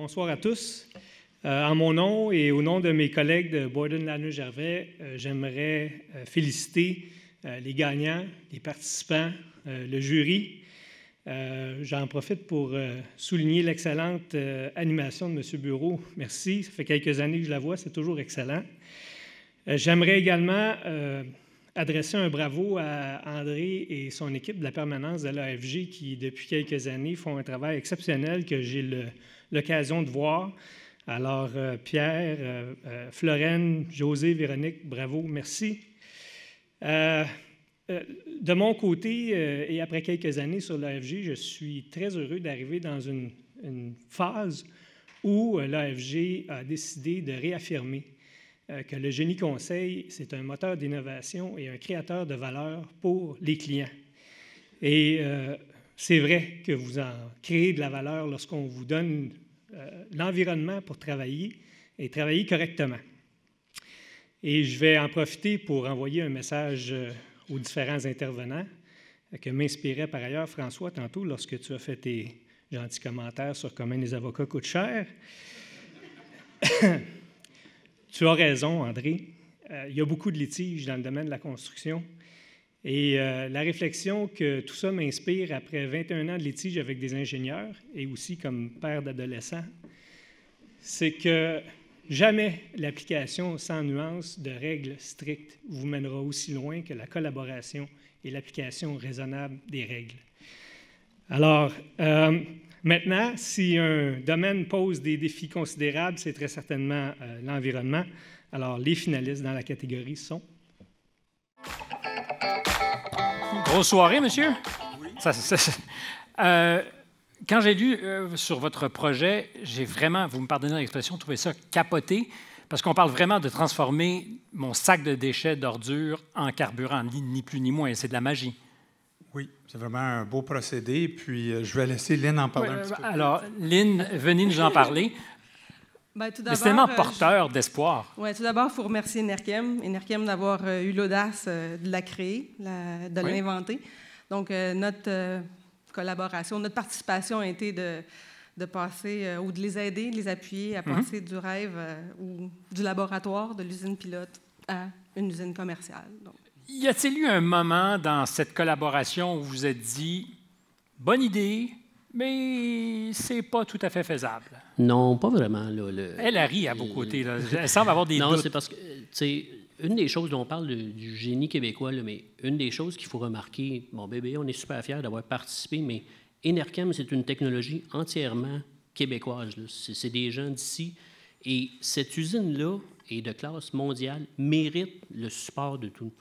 Bonsoir à tous. En mon nom et au nom de mes collègues de Boyden Ladner Gervais, j'aimerais féliciter les gagnants, les participants, le jury. J'en profite pour souligner l'excellente animation de M. Bureau. Merci, ça fait quelques années que je la vois, c'est toujours excellent. J'aimerais également adresser un bravo à André et son équipe de la permanence de l'AFG qui, depuis quelques années, font un travail exceptionnel que j'ai l'occasion de voir. Alors, Pierre, Florène, José, Véronique, bravo, merci. De mon côté, et après quelques années sur l'AFG, je suis très heureux d'arriver dans une phase où l'AFG a décidé de réaffirmer que le Génie Conseil, c'est un moteur d'innovation et un créateur de valeur pour les clients. Et c'est vrai que vous en créez de la valeur lorsqu'on vous donne l'environnement pour travailler et travailler correctement. Et je vais en profiter pour envoyer un message aux différents intervenants que m'inspirait par ailleurs François tantôt lorsque tu as fait tes gentils commentaires sur comment les avocats coûtent cher. Tu as raison, André. Il y a beaucoup de litiges dans le domaine de la construction. Et la réflexion que tout ça m'inspire après 21 ans de litige avec des ingénieurs et aussi comme père d'adolescents, c'est que jamais l'application sans nuance de règles strictes vous mènera aussi loin que la collaboration et l'application raisonnable des règles. Alors, maintenant, si un domaine pose des défis considérables, c'est très certainement l'environnement. Alors, les finalistes dans la catégorie sont... Grosse soirée, monsieur? Oui. Quand j'ai lu sur votre projet, j'ai vraiment, vous me pardonnez l'expression, trouvé ça capoté, parce qu'on parle vraiment de transformer mon sac de déchets d'ordures en carburant, ni plus ni moins. C'est de la magie. Oui, c'est vraiment un beau procédé. Puis, je vais laisser Lynn en parler un petit peu. Alors, Lynn, venez nous en parler. Bien, tout c'est tellement porteur d'espoir. Oui, tout d'abord, il faut remercier Enerkem d'avoir eu l'audace de la créer, de l'inventer. Donc, notre collaboration, notre participation a été de passer, ou de les aider, de les appuyer à passer du rêve ou du laboratoire, de l'usine pilote à une usine commerciale. Donc. Y a-t-il eu un moment dans cette collaboration où vous vous êtes dit « bonne idée », mais c'est pas tout à fait faisable? Non, pas vraiment. Là, elle rit à vos côtés. Là. Elle semble avoir des doutes. Non, c'est parce que, tu sais, une des choses dont on parle du génie québécois, là, mais une des choses qu'il faut remarquer, bon, bébé, on est super fiers d'avoir participé, mais Enerkem, c'est une technologie entièrement québécoise. C'est des gens d'ici. Et cette usine-là est de classe mondiale, mérite le support de tout.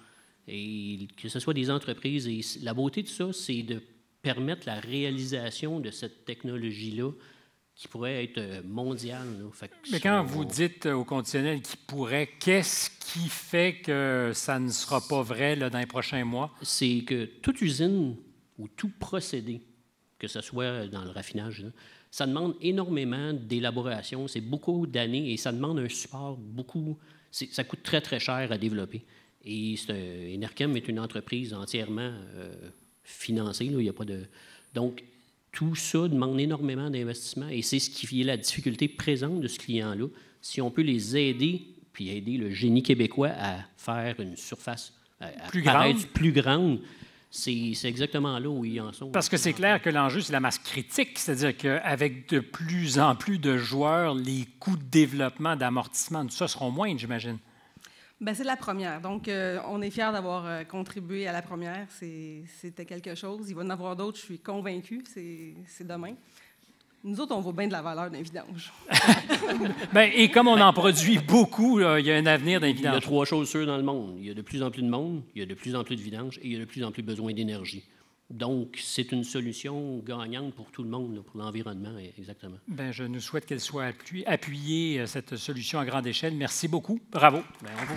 Et que ce soit des entreprises. Et la beauté de ça, c'est de permettre la réalisation de cette technologie-là qui pourrait être mondiale. Mais quand vous dites au conditionnel qui pourrait, qu'est-ce qui fait que ça ne sera pas vrai là, dans les prochains mois? C'est que toute usine ou tout procédé, que ce soit dans le raffinage, là, ça demande énormément d'élaboration, c'est beaucoup d'années et ça demande un support beaucoup... Ça coûte très, très cher à développer. Et Enerkem est une entreprise entièrement financée, là, il n'y a pas de... Donc, tout ça demande énormément d'investissement et c'est ce qui est la difficulté présente de ce client-là. Si on peut les aider, puis aider le génie québécois à faire une surface plus grande, c'est exactement là où ils en sont. Parce que c'est clair que l'enjeu, c'est la masse critique, c'est-à-dire qu'avec de plus en plus de joueurs, les coûts de développement, d'amortissement, tout ça seront moindres, j'imagine. Bien, c'est la première. Donc, on est fiers d'avoir contribué à la première. C'était quelque chose. Il va y en avoir d'autres, je suis convaincue. C'est demain. Nous autres, on vaut bien de la valeur d'un vidange. Bien, et comme on en produit beaucoup, là, il y a un avenir d'un vidange. Il y a 3 choses sûres dans le monde. Il y a de plus en plus de monde, il y a de plus en plus de vidange et il y a de plus en plus besoin d'énergie. Donc, c'est une solution gagnante pour tout le monde, là, pour l'environnement, exactement. Bien, je nous souhaite qu'elle soit appuyée, cette solution à grande échelle. Merci beaucoup. Bravo. Bien, on vous...